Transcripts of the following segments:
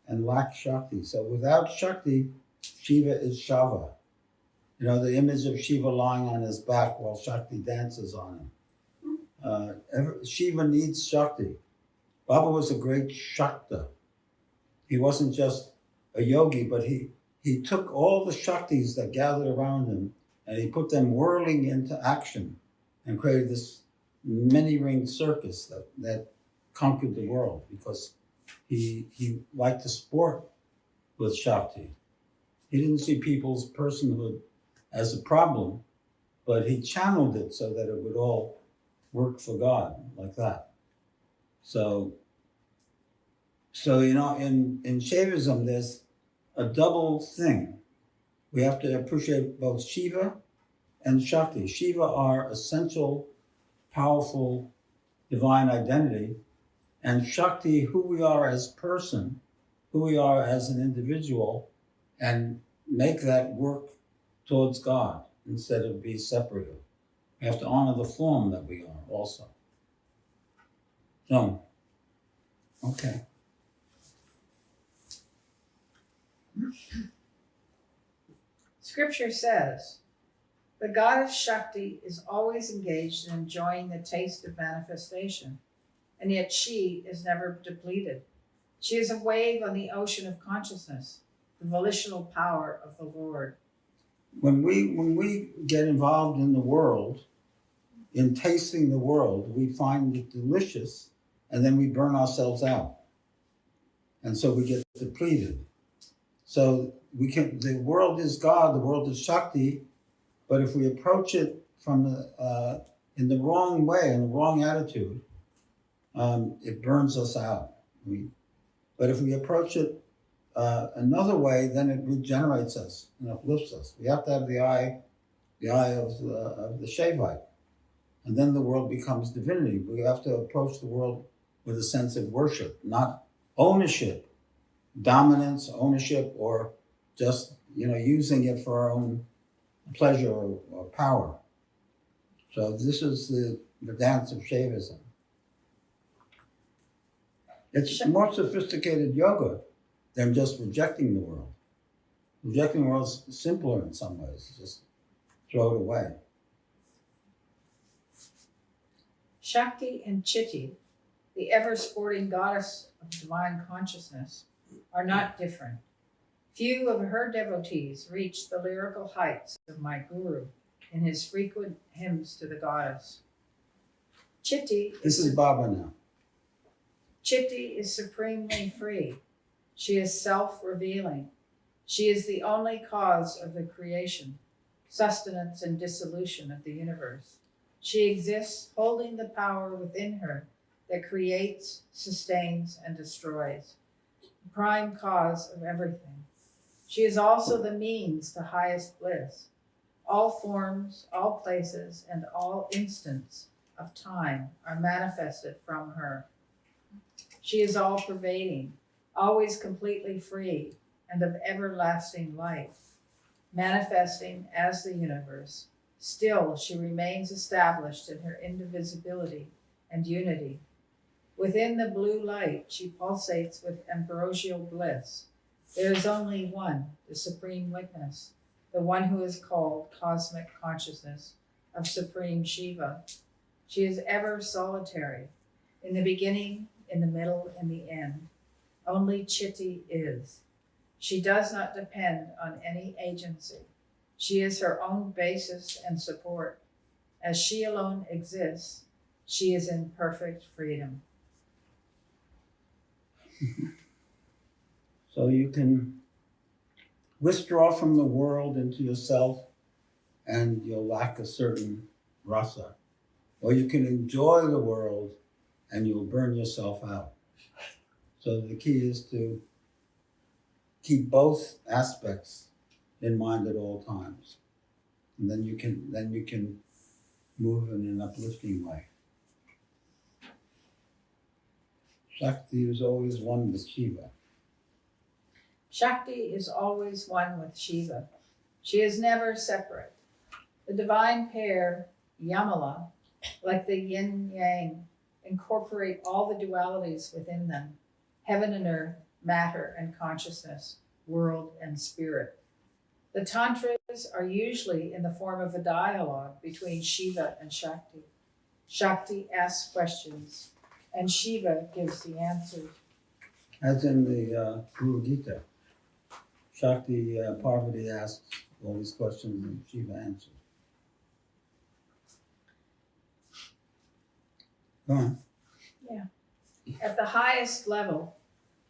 and lack Shakti. So without Shakti, Shiva is Shava. You know, the image of Shiva lying on his back while Shakti dances on him. Shiva needs Shakti. Baba was a great Shakta. He wasn't just a yogi, but he took all the Shaktis that gathered around him and he put them whirling into action and created this many-ringed circus that conquered the world because he liked to sport with Shakti. He didn't see people's personhood as a problem, but he channeled it so that it would all work for God, like that. So you know, in Shaivism, there's a double thing. We have to appreciate both Shiva and Shakti. Shiva, our essential, powerful, divine identity, and Shakti, who we are as person, who we are as an individual, and make that work towards God instead of be separated. We have to honor the form that we are also. So, okay. Scripture says, the goddess Shakti is always engaged in enjoying the taste of manifestation, and yet she is never depleted. She is a wave on the ocean of consciousness, the volitional power of the Lord. When we get involved in the world, in tasting the world, we find it delicious, and then we burn ourselves out. And so we get depleted. So the world is God, the world is Shakti, but if we approach it from in the wrong way, in the wrong attitude, it burns us out. But if we approach it another way, then it regenerates us and uplifts us. We have to have the eye of the Shaivite, and then the world becomes divinity. We have to approach the world with a sense of worship, not ownership, dominance, ownership, or just using it for our own pleasure or power. So this is the dance of Shaivism. It's more sophisticated yoga than just rejecting the world. Rejecting the world is simpler in some ways. Just throw it away. Shakti and Chitti, the ever-sporting goddess of divine consciousness, are not different. Few of her devotees reach the lyrical heights of my guru in his frequent hymns to the goddess. Chitti This is Baba now. Chitti is supremely free. She is self-revealing. She is the only cause of the creation, sustenance, and dissolution of the universe. She exists holding the power within her that creates, sustains, and destroys, the prime cause of everything. She is also the means to highest bliss. All forms, all places, and all instants of time are manifested from her. She is all-pervading, always completely free, and of everlasting life, manifesting as the universe. Still, she remains established in her indivisibility and unity. Within the blue light, she pulsates with ambrosial bliss. There is only one, the supreme witness, the one who is called cosmic consciousness of supreme Shiva. She is ever solitary, in the beginning, in the middle, and the end. Only Chitti is. She does not depend on any agency. She is her own basis and support. As she alone exists, she is in perfect freedom. So you can withdraw from the world into yourself and you'll lack a certain rasa. Or you can enjoy the world and you'll burn yourself out. So the key is to keep both aspects in mind at all times. And then you can move in an uplifting way. Shakti is always one with Shiva. Shakti is always one with Shiva. She is never separate. The divine pair, Yamala, like the yin-yang, incorporate all the dualities within them, heaven and earth, matter and consciousness, world and spirit. The Tantras are usually in the form of a dialogue between Shiva and Shakti. Shakti asks questions, and Shiva gives the answers. As in the Guru Gita, Shakti, Parvati asks all these questions and Shiva answers. Go on. At the highest level,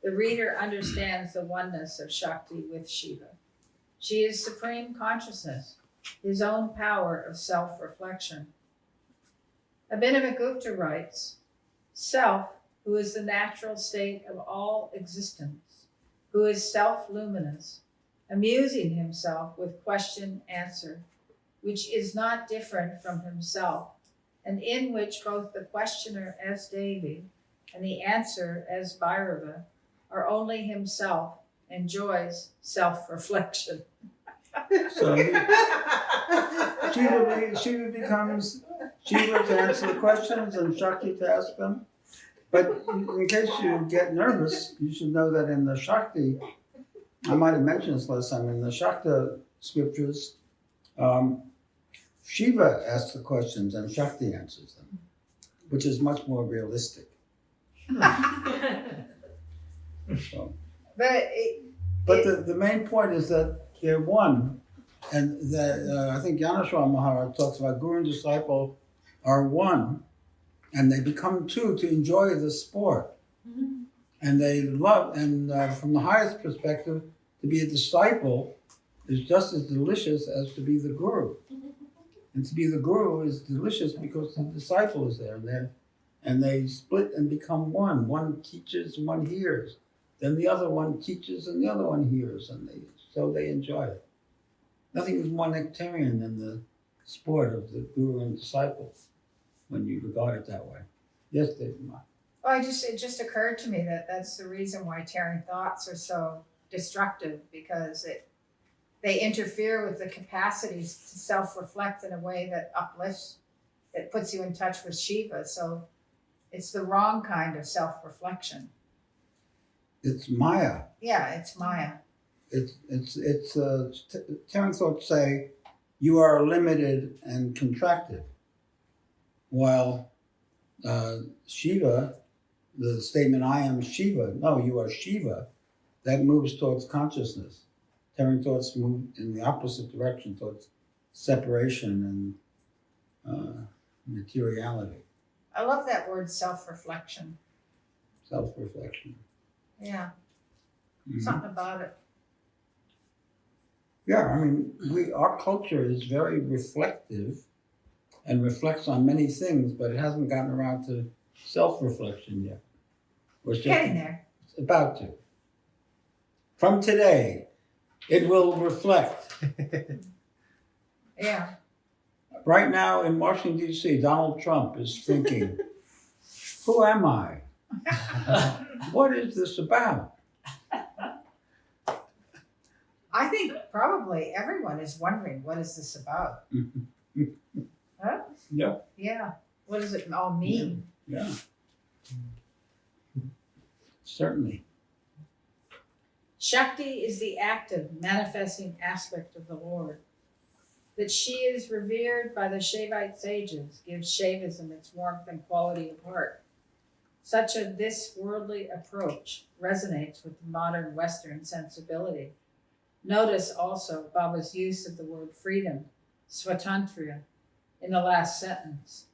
the reader understands the oneness of Shakti with Shiva. She is supreme consciousness, his own power of self-reflection. Abhinavagupta writes, self, who is the natural state of all existence, who is self-luminous, amusing himself with question-answer, which is not different from himself, and in which both the questioner as Devi and the answer as Bhairava are only himself, enjoys self-reflection. So Shiva becomes Shiva to answer the questions and Shakti to ask them. But in case you get nervous, you should know that in the Shakti, I might have mentioned this last time, in the Shakti scriptures, Shiva asks the questions and Shakti answers them, which is much more realistic. So, but the main point is that they're one. And that I think Yaneshwar Maharaj talks about Guru and disciple are one, and they become two to enjoy the sport. Mm-hmm. And they love, and from the highest perspective, to be a disciple is just as delicious as to be the Guru. And to be the Guru is delicious because the disciple is there, and they split and become one. One teaches, one hears. Then the other one teaches, and the other one hears, and so they enjoy it. Nothing is more nectarian than the sport of the Guru and disciple when you regard it that way. Yes, Devi Ma. Well, it just occurred to me that that's the reason why tearing thoughts are so destructive, because they interfere with the capacities to self-reflect in a way that uplifts, that puts you in touch with Shiva. So it's the wrong kind of self-reflection. It's Maya. Yeah, it's Maya. Tearing thoughts say you are limited and contracted, while Shiva, the statement "I am Shiva," no, you are Shiva, that moves towards consciousness. Tearing thoughts move in the opposite direction, towards separation and materiality. I love that word, self-reflection. Self-reflection. Yeah, Mm-hmm. Something about it. Yeah, I mean, our culture is very reflective and reflects on many things, but it hasn't gotten around to self-reflection yet. It's Getting there. It's about to. From today, it will reflect. Yeah. Right now in Washington, D.C., Donald Trump is thinking, who am I? What is this about? I think probably everyone is wondering, what is this about? Huh? Yeah. Yeah. What does it all mean? Yeah. Certainly. Shakti is the active, manifesting aspect of the Lord. That she is revered by the Shaivite sages gives Shaivism its warmth and quality of heart. Such a this worldly approach resonates with the modern Western sensibility. Notice also Baba's use of the word freedom, swatantriya, in the last sentence.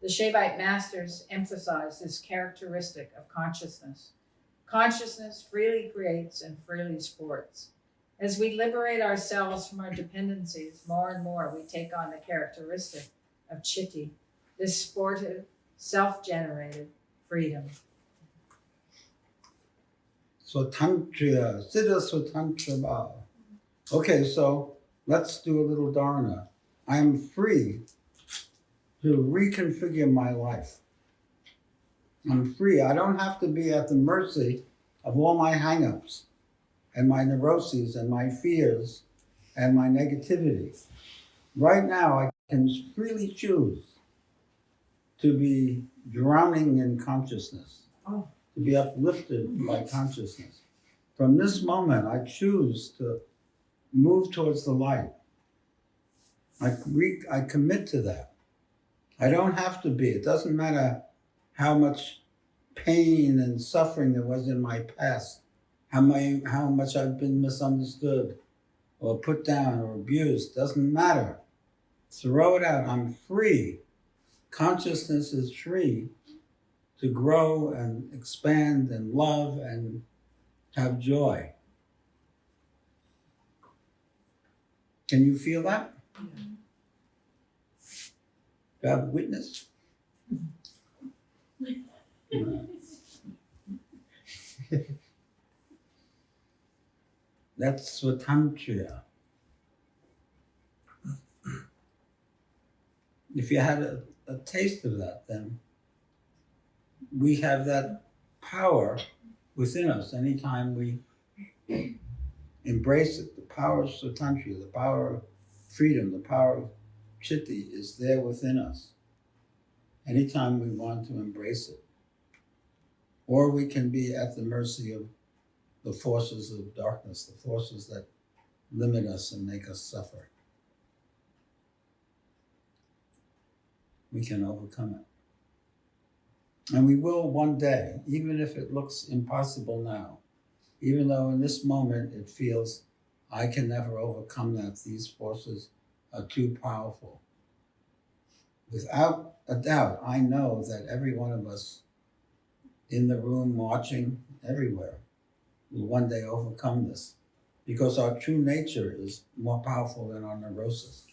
The Shaivite masters emphasize this characteristic of consciousness. Consciousness freely creates and freely sports. As we liberate ourselves from our dependencies, more and more we take on the characteristic of Chitti, this sportive, self-generated freedom. Swatantriya, Siddha Swatantriya. Okay, so let's do a little dharana. I am free to reconfigure my life. I'm free. I don't have to be at the mercy of all my hang-ups and my neuroses and my fears and my negativity. Right now, I can freely choose to be drowning in consciousness, to be uplifted by consciousness. From this moment, I choose to move towards the light. I commit to that. I don't have to be. It doesn't matter how much pain and suffering there was in my past, how much I've been misunderstood or put down or abused. Doesn't matter. Throw it out. I'm free. Consciousness is free to grow and expand and love and have joy. Can you feel that? Do I have a witness? That's Swatantriya. If you had a taste of that, then we have that power within us anytime we embrace it. The power of Swatantriya, the power of freedom, the power of Chitti is there within us anytime we want to embrace it. Or we can be at the mercy of the forces of darkness, the forces that limit us and make us suffer. We can overcome it. And we will one day, even if it looks impossible now, even though in this moment it feels I can never overcome that, these forces are too powerful. Without a doubt, I know that every one of us in the room, watching, everywhere, will one day overcome this, because our true nature is more powerful than our neurosis.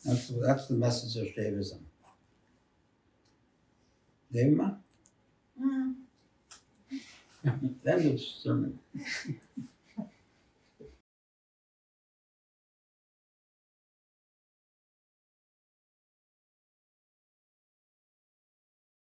That's the message of Shaivism. Devi Ma? End of sermon.